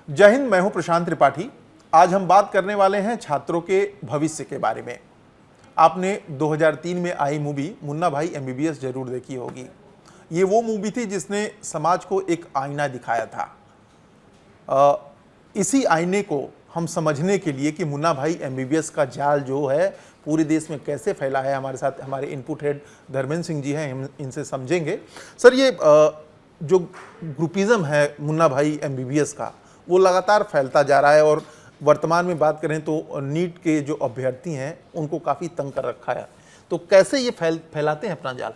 जय हिंद, मैं हूं प्रशांत त्रिपाठी। आज हम बात करने वाले हैं छात्रों के भविष्य के बारे में। आपने 2003 में आई मूवी मुन्ना भाई एमबीबीएस जरूर देखी होगी। ये वो मूवी थी जिसने समाज को एक आईना दिखाया था। इसी आईने को हम समझने के लिए कि मुन्ना भाई एमबीबीएस का जाल जो है पूरे देश में कैसे फैला है, हमारे साथ हमारे इनपुट हेड धर्मेंद्र सिंह जी हैं, हम इनसे समझेंगे। सर, ये जो ग्रुपिज्म है मुन्ना भाई एमबीबीएस का, वो लगातार फैलता जा रहा है और वर्तमान में बात करें तो नीट के जो अभ्यर्थी हैं उनको काफ़ी तंग कर रखा है। तो कैसे ये फैलाते हैं अपना जाल?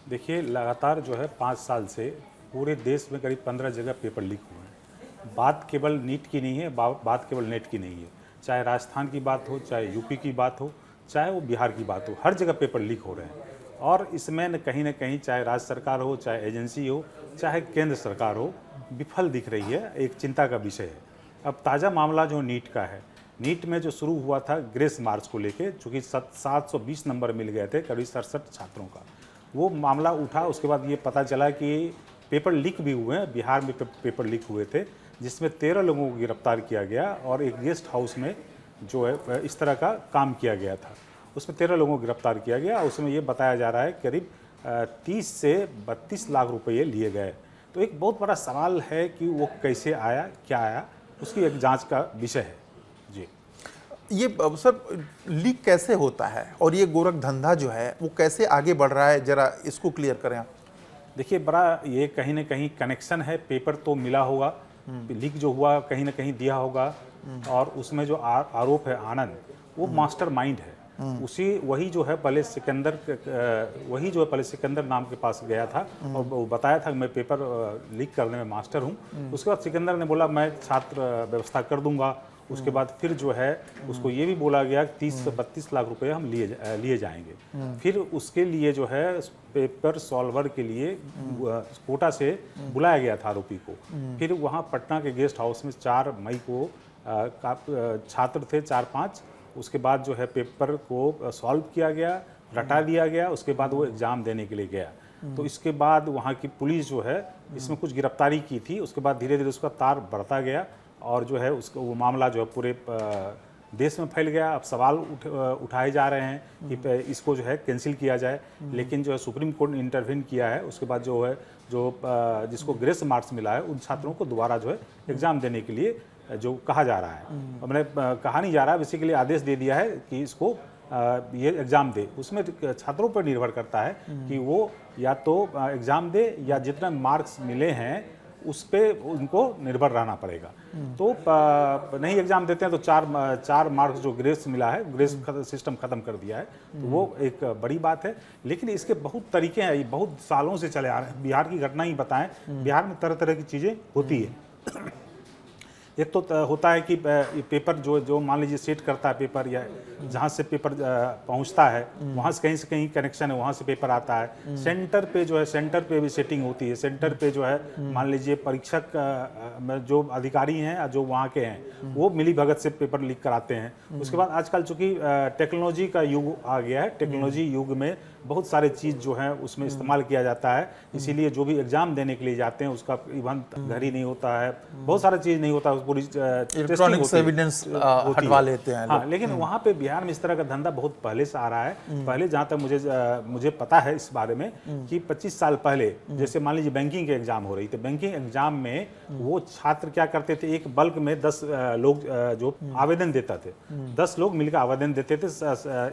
देखिए, लगातार जो है 5 साल से पूरे देश में करीब 15 जगह पेपर लीक हुए हैं। बात केवल नीट की नहीं है, बात केवल नेट की नहीं है। चाहे राजस्थान की बात हो, चाहे यूपी की बात हो, चाहे वो बिहार की बात हो, हर जगह पेपर लीक हो रहे हैं। और इसमें न कहीं चाहे राज्य सरकार हो, चाहे एजेंसी हो, चाहे केंद्र सरकार हो, विफल दिख रही है। एक चिंता का विषय है। अब ताज़ा मामला जो नीट का है, नीट में जो शुरू हुआ था ग्रेस मार्क्स को लेके, चूँकि 720 नंबर मिल गए थे करीब 67 छात्रों का, वो मामला उठा। उसके बाद ये पता चला कि पेपर लीक भी हुए हैं। बिहार में पेपर लीक हुए थे, जिसमें 13 लोगों को गिरफ्तार किया गया और एक गेस्ट हाउस में जो है इस तरह का काम किया गया था, उसमें 13 लोगों को गिरफ्तार किया गया। उसमें ये बताया जा रहा है करीब 30 से 32 लाख रुपये लिए गए। तो एक बहुत बड़ा सवाल है कि वो कैसे आया, क्या आया, उसकी एक जांच का विषय है। जी, ये सर लीक कैसे होता है और ये गोरख धंधा जो है वो कैसे आगे बढ़ रहा है, जरा इसको क्लियर करें आप। देखिए, बड़ा ये कहीं ना कहीं कनेक्शन है। पेपर तो मिला होगा, लीक जो हुआ कहीं ना कहीं दिया होगा, और उसमें जो आरोप है आनंद, वो मास्टर माइंड है। वही जो है पहले सिकंदर नाम के पास गया था और वो बताया था कि मैं पेपर लीक करने में मास्टर हूँ। उसके बाद सिकंदर ने बोला मैं छात्र व्यवस्था कर दूंगा। उसके बाद फिर जो है उसको ये भी बोला गया कि 30 से 32 लाख रुपए हम लिए जाएंगे। फिर उसके लिए जो है पेपर सॉल्वर के लिए कोटा से बुलाया गया था आरोपी को। फिर वहाँ पटना के गेस्ट हाउस में 4 मई को छात्र थे 4-5। उसके बाद जो है पेपर को सॉल्व किया गया, रटा दिया गया। उसके बाद वो एग्ज़ाम देने के लिए गया। तो इसके बाद वहाँ की पुलिस जो है इसमें कुछ गिरफ्तारी की थी। उसके बाद धीरे धीरे उसका तार बढ़ता गया और जो है उसका वो मामला जो है पूरे देश में फैल गया। अब सवाल उठाए जा रहे हैं कि इसको जो है कैंसिल किया जाए, लेकिन जो है सुप्रीम कोर्ट ने इंटरवेन किया है। उसके बाद जो है जिसको ग्रेस मार्क्स मिला है उन छात्रों को दोबारा जो है एग्ज़ाम देने के लिए जो कहा जा रहा है, मैंने कहा नहीं जा रहा है, बेसिकली आदेश दे दिया है कि इसको ये एग्ज़ाम दे। उसमें छात्रों पर निर्भर करता है कि वो या तो एग्ज़ाम दे या जितना मार्क्स मिले हैं उस पर उनको निर्भर रहना पड़ेगा। तो नहीं एग्ज़ाम देते हैं तो चार मार्क्स जो ग्रेस मिला है, ग्रेस सिस्टम ख़त्म कर दिया है, तो वो एक बड़ी बात है। लेकिन इसके बहुत तरीके हैं, ये बहुत सालों से चले आ रहे हैं। बिहार की घटना ही बताएं, बिहार में तरह तरह की चीज़ें होती है। एक तो होता है कि पेपर जो मान लीजिए सेट करता है पेपर, या जहाँ से पेपर पहुँचता है वहाँ से कहीं कनेक्शन है, वहाँ से पेपर आता है। सेंटर पे जो है, सेंटर पे भी सेटिंग होती है। सेंटर पे जो है मान लीजिए परीक्षक जो अधिकारी हैं जो वहाँ के हैं वो मिली भगत से पेपर लीक कराते हैं। उसके बाद आजकल चूँकि टेक्नोलॉजी का युग आ गया है, टेक्नोलॉजी युग में बहुत सारे चीज़ जो है उसमें इस्तेमाल किया जाता है। इसीलिए जो भी एग्ज़ाम देने के लिए जाते हैं उसका इवन घर ही नहीं होता है, बहुत सारा चीज़ नहीं होता, पूरी इलेक्ट्रॉनिक एविडेंस हटवा लेते हैं। हाँ, लेकिन वहाँ पे बिहार में इस तरह का धंधा बहुत पहले से आ रहा है। पहले जहाँ तक मुझे पता है इस बारे में कि 25 साल पहले जैसे मान लीजिए बैंकिंग के एग्जाम हो रही थी, बैंकिंग एग्जाम में वो छात्र क्या करते थे, एक बल्क में 10 लोग जो आवेदन देता थे, 10 लोग मिलकर आवेदन देते थे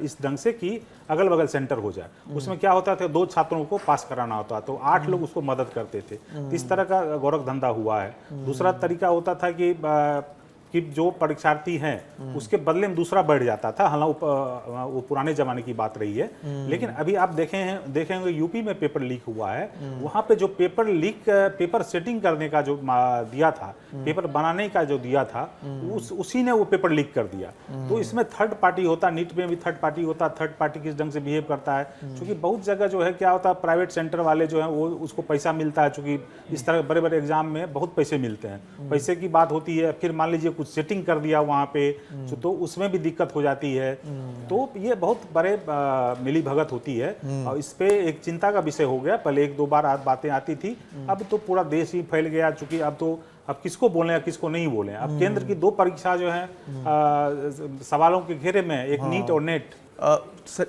इस ढंग से कि अगल बगल सेंटर हो जाए। उसमें क्या होता था, 2 छात्रों को पास कराना होता, तो 8 लोग उसको मदद करते थे। इस तरह का गोरख धंधा हुआ है। दूसरा तरीका होता था कि जो परीक्षार्थी हैं उसके बदले में दूसरा बढ़ जाता था। हालांकि वो पुराने जमाने की बात रही है, लेकिन अभी आप देखेंगे यूपी में पेपर लीक हुआ है। वहां पे जो पेपर सेटिंग करने का जो दिया था, पेपर बनाने का जो दिया था, उसी ने वो पेपर लीक कर दिया। तो इसमें थर्ड पार्टी होता, नीट में भी थर्ड पार्टी होता। थर्ड पार्टी किस ढंग से बिहेव करता है, क्योंकि बहुत जगह जो है क्या होता है, प्राइवेट सेंटर वाले जो है वो उसको पैसा मिलता है। चूंकि इस तरह बड़े बड़े एग्जाम में बहुत पैसे मिलते हैं, पैसे की बात होती है। फिर मान लीजिए कुछ सेटिंग कर दिया वहाँ पे, तो उसमें भी दिक्कत हो जाती है। तो ये बहुत बड़े मिली भगत होती है और इस पे एक चिंता का विषय हो गया। पहले एक दो बार बातें आती थी, अब तो पूरा देश ही फैल गया, चूंकि अब किसको बोलें किसको नहीं बोलें। अब केंद्र की 2 परीक्षा जो है सवालों के घेरे में, एक नीट और नेट।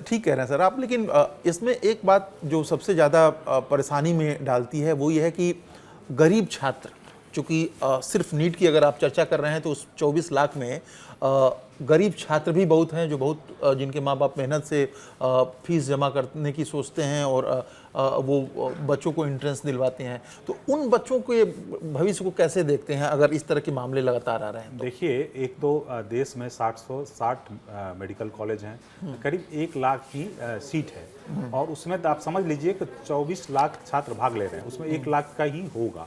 ठीक कह रहे हैं सर आप, लेकिन इसमें एक बात जो सबसे ज़्यादा परेशानी में डालती है वो ये है कि गरीब छात्र, चूँकि सिर्फ नीट की अगर आप चर्चा कर रहे हैं तो उस 24 लाख में गरीब छात्र भी बहुत हैं, जो बहुत जिनके माँ बाप मेहनत से फीस जमा करने की सोचते हैं और वो बच्चों को एंट्रेंस दिलवाते हैं। तो उन बच्चों के भविष्य को कैसे देखते हैं अगर इस तरह के मामले लगातार आ रहे हैं? देखिए, एक तो देश में 60 मेडिकल कॉलेज हैं, करीब 1 लाख की सीट है और उसमें आप समझ लीजिए कि 24 लाख छात्र भाग ले रहे हैं, उसमें 1 लाख का ही होगा।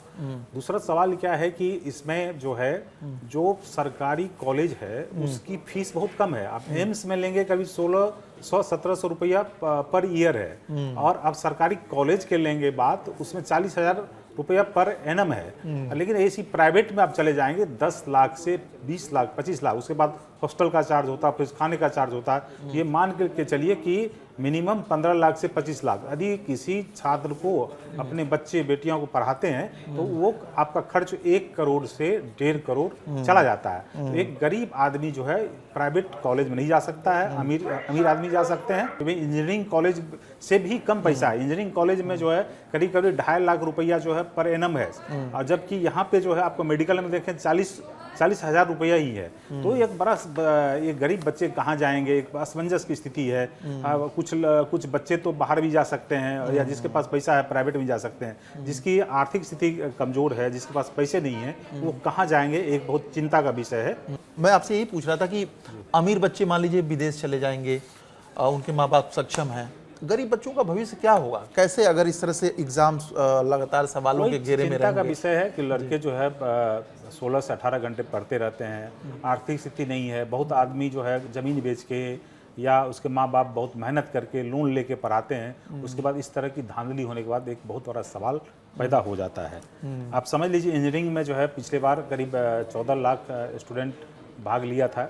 दूसरा सवाल क्या है कि इसमें जो है जो सरकारी कॉलेज है उसकी फीस बहुत कम है। आप एम्स में लेंगे कभी 1600-1700 रुपया पर ईयर है, और अब सरकारी कॉलेज के लेंगे बात, उसमें 40,000 रुपया पर एनम है। लेकिन ऐसी प्राइवेट में आप चले जाएंगे 10 लाख से 20 लाख 25 लाख, उसके बाद हॉस्टल का चार्ज होता है, फिर खाने का चार्ज होता है। ये मान के चलिए कि मिनिमम 15 लाख से 25 लाख। यदि किसी छात्र को अपने बच्चे बेटियों को पढ़ाते हैं तो वो आपका खर्च 1 करोड़ से 1.5 करोड़ चला जाता है। तो एक गरीब आदमी जो है प्राइवेट कॉलेज में नहीं जा सकता है, अमीर आदमी जा सकते हैं। इंजीनियरिंग कॉलेज से भी कम पैसा है, इंजीनियरिंग कॉलेज में जो है करीब 2.5 लाख रुपया जो है पर एनम है, और जबकि यहाँ पे जो है आपको मेडिकल में देखें 40,000 रुपया ही है। तो एक बड़ा ये गरीब बच्चे कहाँ जाएंगे, एक असमंजस की स्थिति है। कुछ बच्चे तो बाहर भी जा सकते हैं, या जिसके पास पैसा है प्राइवेट में जा सकते हैं। जिसकी आर्थिक स्थिति कमजोर है, जिसके पास पैसे नहीं है, वो कहाँ जाएंगे, एक बहुत चिंता का विषय है। मैं आपसे यही पूछ रहा था कि अमीर बच्चे मान लीजिए विदेश चले जाएंगे, उनके माँ बाप सक्षम हैं, गरीब बच्चों का भविष्य क्या होगा, कैसे अगर इस तरह से एग्जाम्स लगातार सवालों के घेरे में रहेंगे? चिंता का विषय है कि लड़के जो है 16 से 18 घंटे पढ़ते रहते हैं, आर्थिक स्थिति नहीं है। बहुत आदमी जो है ज़मीन बेच के या उसके माँ बाप बहुत मेहनत करके लोन लेके पढ़ाते हैं, उसके बाद इस तरह की धांधली होने के बाद एक बहुत बड़ा सवाल पैदा हो जाता है। आप समझ लीजिए इंजीनियरिंग में जो है पिछले बार करीब 14 लाख स्टूडेंट भाग लिया था,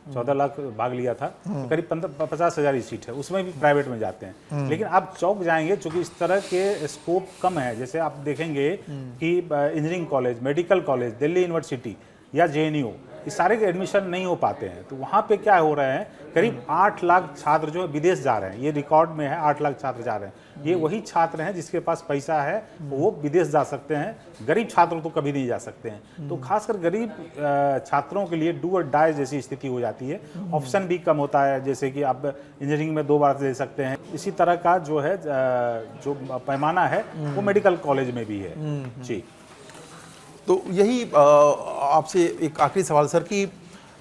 14 लाख भाग लिया था, करीब 50,000 ही सीट है, उसमें भी प्राइवेट में जाते हैं। लेकिन आप चौंक जाएंगे क्योंकि इस तरह के स्कोप कम है। जैसे आप देखेंगे कि engineering college, medical college, Delhi university या JNU, इस सारे के एडमिशन नहीं हो पाते हैं। तो वहाँ पे क्या हो रहे हैं, करीब 8 लाख छात्र जो है विदेश जा रहे हैं, ये रिकॉर्ड में है, 8 लाख छात्र जा रहे हैं। ये वही छात्र हैं जिसके पास पैसा है, वो विदेश जा सकते हैं, गरीब छात्र तो कभी नहीं जा सकते हैं। तो खासकर गरीब छात्रों के लिए डू और डाई जैसी स्थिति हो जाती है। ऑप्शन भी कम होता है, जैसे कि आप इंजीनियरिंग में 2 बार दे सकते हैं। इसी तरह का जो है जो पैमाना है वो मेडिकल कॉलेज में भी है जी। तो यही आपसे एक आखिरी सवाल सर कि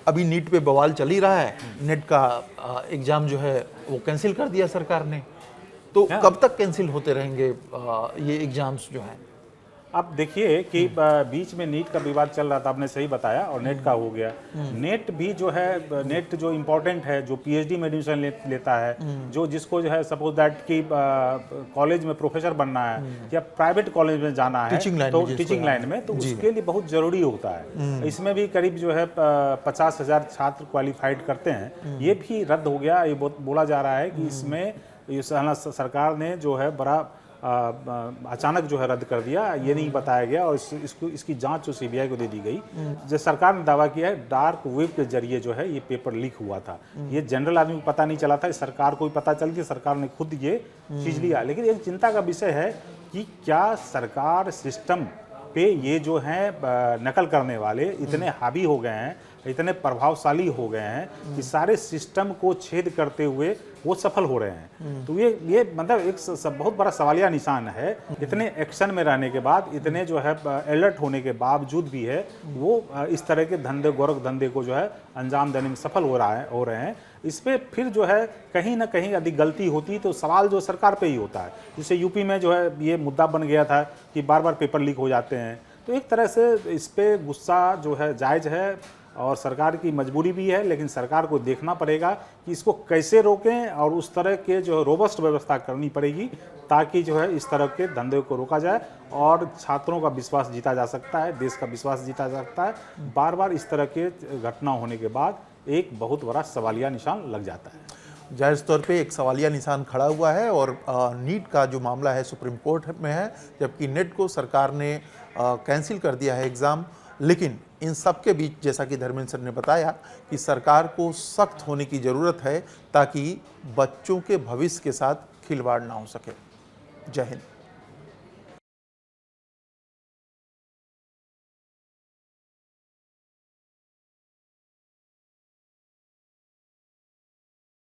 अभी नीट पे बवाल चल ही रहा है, नेट का एग्ज़ाम जो है वो कैंसिल कर दिया सरकार ने, तो कब तक कैंसिल होते रहेंगे ये एग्ज़ाम्स जो हैं? आप देखिए कि बीच में नीट का विवाद चल रहा था, आपने सही बताया, और नेट का हो गया। नेट भी जो है, नेट जो इम्पोर्टेंट है, जो PhD में एडमिशन लेता है, जो जिसको जो है सपोज दैट कि कॉलेज में प्रोफेसर बनना है या प्राइवेट कॉलेज में जाना है, तो टीचिंग लाइन में, तो उसके लिए बहुत जरूरी होता है। इसमें भी करीब जो है 50,000 छात्र क्वालिफाइड करते हैं, ये भी रद्द हो गया। ये बोला जा रहा है कि इसमें सरकार ने जो है बड़ा अचानक जो है रद्द कर दिया, ये नहीं बताया गया, और इसकी जांच जो CBI को दे दी गई। जो सरकार ने दावा किया है डार्क वेब के जरिए जो है ये पेपर लीक हुआ था, ये जनरल आदमी को पता नहीं चला था, सरकार को भी पता चल गया, सरकार ने खुद ये चीज लिया। लेकिन एक चिंता का विषय है कि क्या सरकार सिस्टम पे ये जो है नकल करने वाले इतने हावी हो गए हैं, इतने प्रभावशाली हो गए हैं कि सारे सिस्टम को छेद करते हुए वो सफल हो रहे हैं। तो ये मतलब एक बहुत बड़ा सवालिया निशान है। इतने एक्शन में रहने के बाद, इतने जो है अलर्ट होने के बावजूद भी है वो इस तरह के धंधे, गोरख धंधे को जो है अंजाम देने में सफल हो रहे हैं। इस पे फिर जो है कहीं ना कहीं यदि गलती होती तो सवाल जो सरकार पे ही होता है। जैसे यूपी में जो है ये मुद्दा बन गया था कि बार बार पेपर लीक हो जाते हैं, तो एक तरह से इस पे गुस्सा जो है जायज़ है। और सरकार की मजबूरी भी है, लेकिन सरकार को देखना पड़ेगा कि इसको कैसे रोकें और उस तरह के जो रोबस्ट व्यवस्था करनी पड़ेगी ताकि जो है इस तरह के धंधे को रोका जाए और छात्रों का विश्वास जीता जा सकता है, देश का विश्वास जीता जा सकता है। बार बार इस तरह के घटना होने के बाद एक बहुत बड़ा सवालिया निशान लग जाता है। जायज़ तौर पे एक सवालिया निशान खड़ा हुआ है और नीट का जो मामला है सुप्रीम कोर्ट में है, जबकि नेट को सरकार ने कैंसिल कर दिया है एग्ज़ाम। लेकिन इन सब के बीच जैसा कि धर्मेंद्र सर ने बताया कि सरकार को सख्त होने की ज़रूरत है ताकि बच्चों के भविष्य के साथ खिलवाड़ ना हो सके। जय हिंद।